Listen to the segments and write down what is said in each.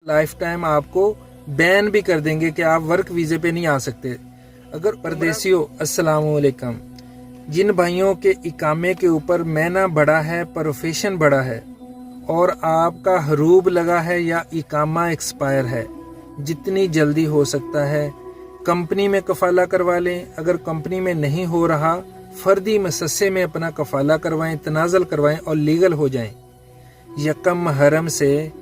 Life time आपको ban भी कर देंगे कि आप वर्क वीज़े पे नहीं आ सकते। अगर परदेसियों अस्सलाम वालेकुम, जिन भाइयों के इकामे के ऊपर महीना बढ़ा है, प्रोफेशन बढ़ा है और आपका हरूब लगा है या इकामा एक्सपायर है, जितनी जल्दी हो सकता है कंपनी में कफाला करवा लें। अगर कंपनी में नहीं हो रहा, फर्दी मसस्से में अपना कफाला करवाएं, तनाज़ल करवाएं और लीगल हो जाएं। यकम मुहर्रम से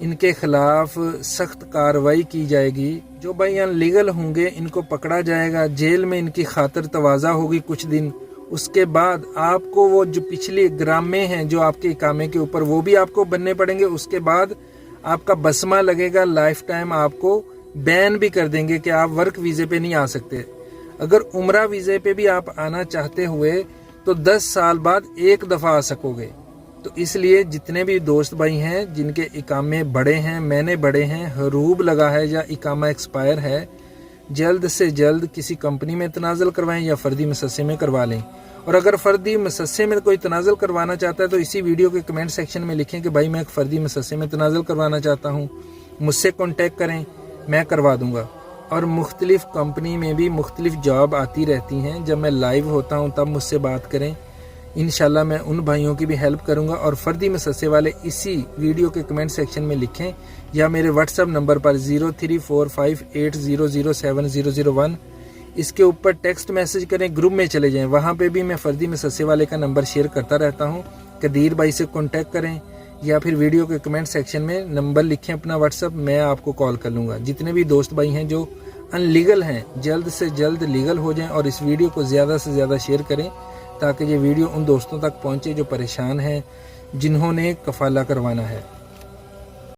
इनके खिलाफ सख्त कार्रवाई की जाएगी। जो भाई अनलीगल होंगे इनको पकड़ा जाएगा, जेल में इनकी खातिर तवाज़ा होगी कुछ दिन। उसके बाद आपको वो जो पिछले ग्रामे हैं जो आपके इकामे के ऊपर, वो भी आपको बनने पड़ेंगे। उसके बाद आपका बसमा लगेगा, लाइफ टाइम आपको बैन भी कर देंगे कि आप वर्क वीज़े पे नहीं आ सकते। अगर उम्रा वीज़े पे भी आप आना चाहते हुए तो 10 साल बाद एक दफ़ा आ सकोगे। तो इसलिए जितने भी दोस्त भाई हैं जिनके इकामे बड़े हैं, महीने बड़े हैं, हरूब लगा है या इकामा एक्सपायर है, जल्द से जल्द किसी कंपनी में तनाज़ल करवाएं या फ़र्दी मसस्से में करवा लें। और अगर फ़र्दी मसस्से में कोई तनाज़ल करवाना चाहता है तो इसी वीडियो के कमेंट सेक्शन में लिखें कि भाई मैं एक फ़र्दी मसस्से में तनाज़ल करवाना चाहता हूँ, मुझसे कॉन्टेक्ट करें, मैं करवा दूँगा। और मुख्तलिफ़ कंपनी में भी मुख्तलिफ़ जॉब आती रहती हैं, जब मैं लाइव होता हूँ तब मुझसे बात करें। इंशाल्लाह मैं उन भाइयों की भी हेल्प करूंगा। और फ़र्दी मसस्से वाले इसी वीडियो के कमेंट सेक्शन में लिखें या मेरे व्हाट्सएप नंबर पर 034580070001 इसके ऊपर टेक्स्ट मैसेज करें, ग्रुप में चले जाएं। वहाँ पे भी मैं फ़र्दी मसस्से वाले का नंबर शेयर करता रहता हूँ। कदीर भाई से कॉन्टेक्ट करें या फिर वीडियो के कमेंट सेक्शन में नंबर लिखें अपना व्हाट्सएप, मैं आपको कॉल कर लूँगा। जितने भी दोस्त भाई हैं जो अनलीगल हैं, जल्द से जल्द लीगल हो जाएं और इस वीडियो को ज़्यादा से ज़्यादा शेयर करें ताकि ये वीडियो उन दोस्तों तक पहुंचे जो परेशान हैं, जिन्होंने कफाला करवाना है।